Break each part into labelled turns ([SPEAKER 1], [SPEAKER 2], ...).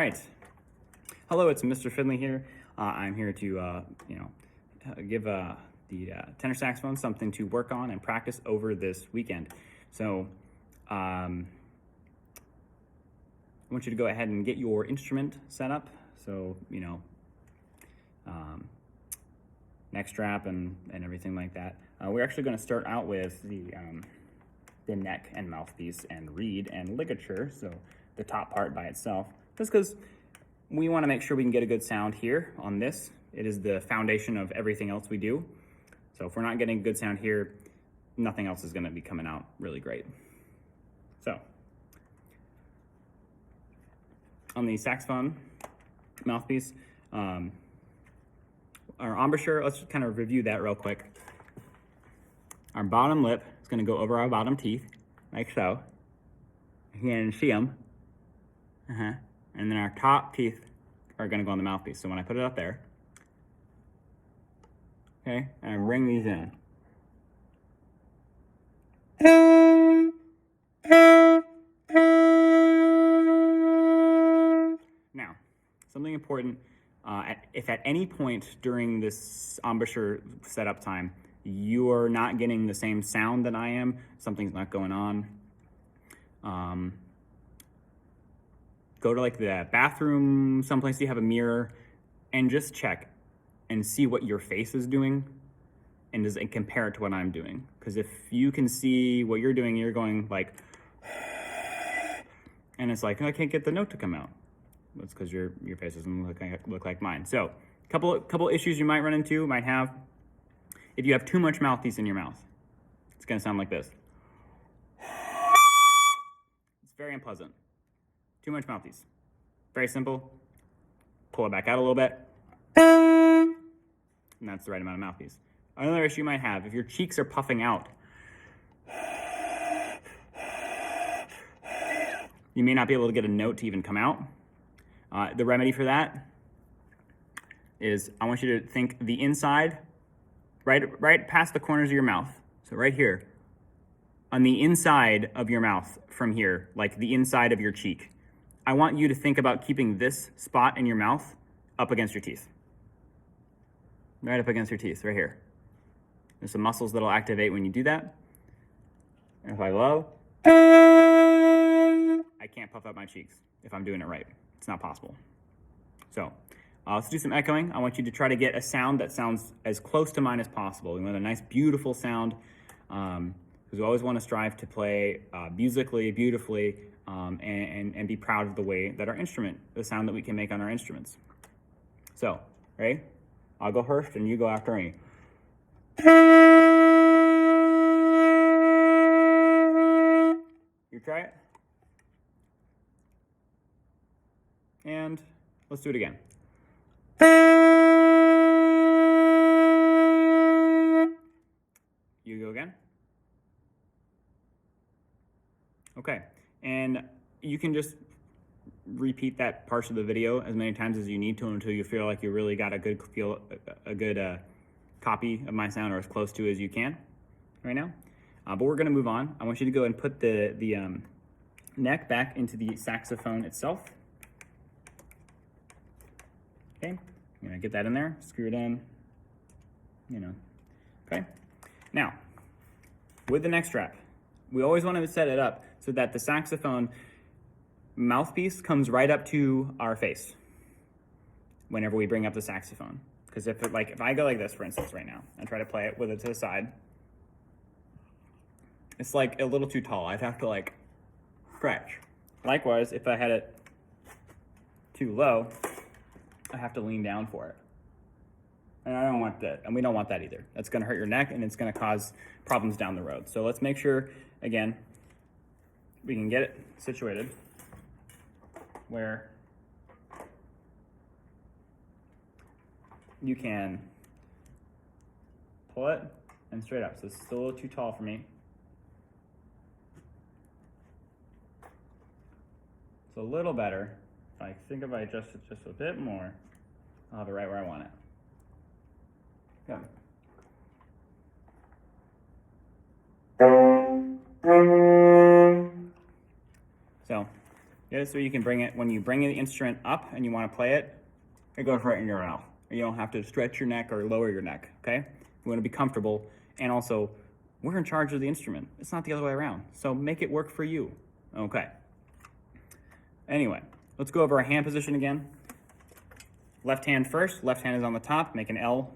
[SPEAKER 1] right. Hello, it's Mr. Finley here. I'm here to, give the tenor saxophone something to work on and practice over this weekend. So, I want you to go ahead and get your instrument set up. So, neck strap and everything like that. We're actually going to start out with the neck and mouthpiece and reed and ligature, so the top part by itself, just because we want to make sure we can get a good sound here on this. It is the foundation of everything else we do. So if we're not getting good sound here, nothing else is going to be coming out really great. So on the saxophone mouthpiece, our embouchure, let's kind of review that real quick. Our bottom lip is going to go over our bottom teeth, like so. You can see them. And then our top teeth are going to go on the mouthpiece. So when I put it up there, okay, and I bring these in. Now, something important, if at any point during this embouchure setup time, you are not getting the same sound that I am, something's not going on, go to like the bathroom, someplace you have a mirror, and just check and see what your face is doing and compare it to what I'm doing. Because if you can see what you're doing, you're going like, and it's like, I can't get the note to come out. That's because your face doesn't look like mine. So couple issues you might run into, might have, if you have too much mouthpiece in your mouth, it's gonna sound like this. It's very unpleasant. Too much mouthpiece. Very simple. Pull it back out a little bit. And that's the right amount of mouthpiece. Another issue you might have, if your cheeks are puffing out, you may not be able to get a note to even come out. The remedy for that is I want you to think the inside, right past the corners of your mouth. So right here, on the inside of your mouth from here, like the inside of your cheek, I want you to think about keeping this spot in your mouth up against your teeth. Right up against your teeth, right here. There's some muscles that'll activate when you do that. And if I low, I can't puff up my cheeks if I'm doing it right. It's not possible. So let's do some echoing. I want you to try to get a sound that sounds as close to mine as possible. We want a nice, beautiful sound, because we always want to strive to play musically, beautifully, and be proud of the way that our instrument, the sound that we can make on our instruments. So, ready? I'll go first and you go after me. You try it. And let's do it again. You go again. Okay, and you can just repeat that part of the video as many times as you need to until you feel like you really got a good copy of my sound, or as close to as you can right now. But we're gonna move on. I want you to go and put the neck back into the saxophone itself. Okay, I'm gonna get that in there, screw it in, okay. Now, with the neck strap, we always want to set it up so that the saxophone mouthpiece comes right up to our face whenever we bring up the saxophone. Because if I go like this, for instance, right now, and try to play it with it to the side, it's like a little too tall. I'd have to like stretch. Likewise, if I had it too low, I have to lean down for it. And I don't want that, and we don't want that either. That's gonna hurt your neck, and it's gonna cause problems down the road. So let's make sure, again, we can get it situated where you can pull it and straight up. So it's still a little too tall for me. It's a little better. I think if I adjust it just a bit more, I'll have it right where I want it. Good. So Get it so you can bring it, when you bring the instrument up and you want to play it, it goes right in your mouth. You don't have to stretch your neck or lower your neck, okay? You want to be comfortable, and also, we're in charge of the instrument. It's not the other way around, so make it work for you, okay? Anyway, let's go over our hand position again. Left hand first, left hand is on the top, make an L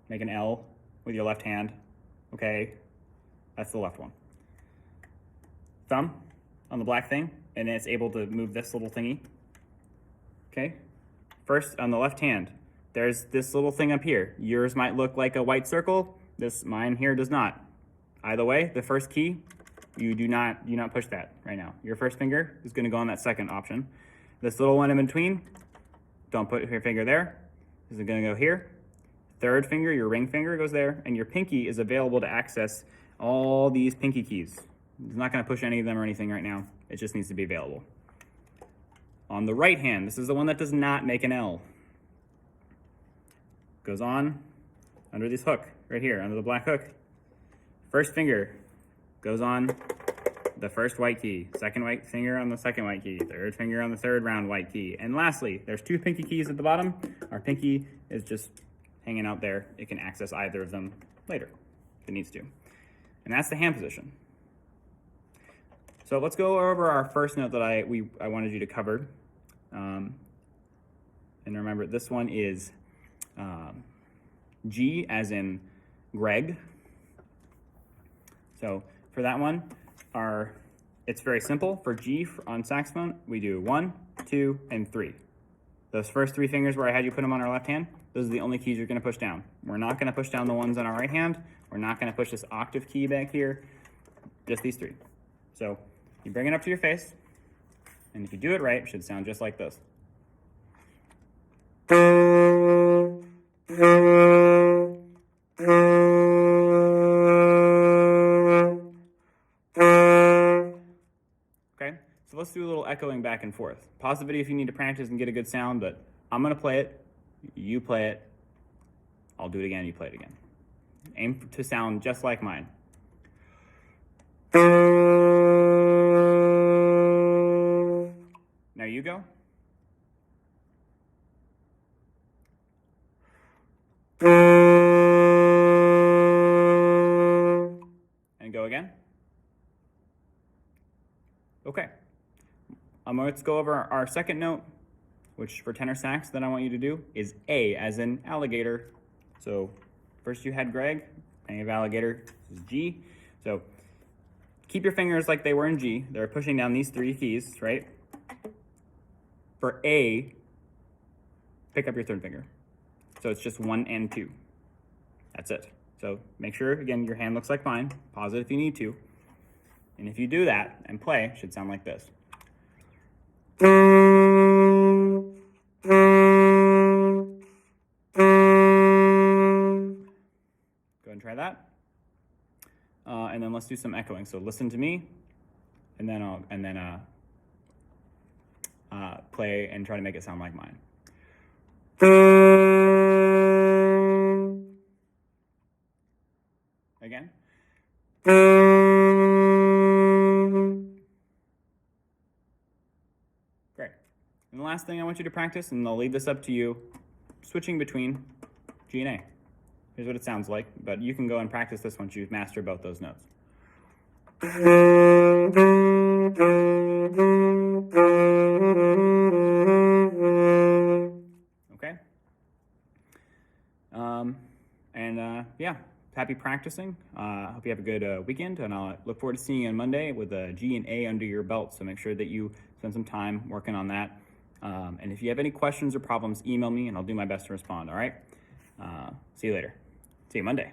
[SPEAKER 1] with your left hand, okay? That's the left one. Thumb on the black thing, and it's able to move this little thingy, okay? First, on the left hand, there's this little thing up here. Yours might look like a white circle. Mine here does not. Either way, the first key, you do not push that right now. Your first finger is gonna go on that second option. This little one in between, don't put your finger there. This is gonna go here. Third finger, your ring finger goes there, and your pinky is available to access all these pinky keys. It's not gonna push any of them or anything right now. It just needs to be available. On the right hand, this is the one that does not make an L. Goes on under this hook, right here, under the black hook. First finger goes on the first white key, second white finger on the second white key, third finger on the third round white key. And lastly, there's two pinky keys at the bottom. Our pinky is just hanging out there. It can access either of them later if it needs to. And that's the hand position. So let's go over our first note that I wanted you to cover. And remember, this one is G as in Greg. So for that one, it's very simple. For G on saxophone, we do 1, 2, and 3. Those first three fingers where I had you put them on our left hand, those are the only keys you're gonna push down. We're not gonna push down the ones on our right hand. We're not gonna push this octave key back here, just these three. So you bring it up to your face, and if you do it right, it should sound just like this. Okay, so let's do a little echoing back and forth. Pause the video if you need to practice and get a good sound, but I'm gonna play it, you play it, I'll do it again, you play it again. Aim to sound just like mine. Now you go. And go again. Okay. Let's go over our second note, which for tenor sax that I want you to do is A as in alligator. So first you had Greg, and you have alligator, this is G. So keep your fingers like they were in G. They're pushing down these three keys, right? For A, pick up your third finger. So it's just 1 and 2. That's it. So make sure, again, your hand looks like mine. Pause it if you need to. And if you do that and play, it should sound like this. Go ahead and try that. And then let's do some echoing. So listen to me, and then play and try to make it sound like mine. Again. Great. And the last thing I want you to practice, and I'll leave this up to you, switching between G and A. Here's what it sounds like, but you can go and practice this once you've mastered both those notes. Okay? Yeah, happy practicing. Hope you have a good weekend, and I'll look forward to seeing you on Monday with a G and A under your belt, so make sure that you spend some time working on that. And if you have any questions or problems, email me, and I'll do my best to respond, all right? See you later. See you Monday.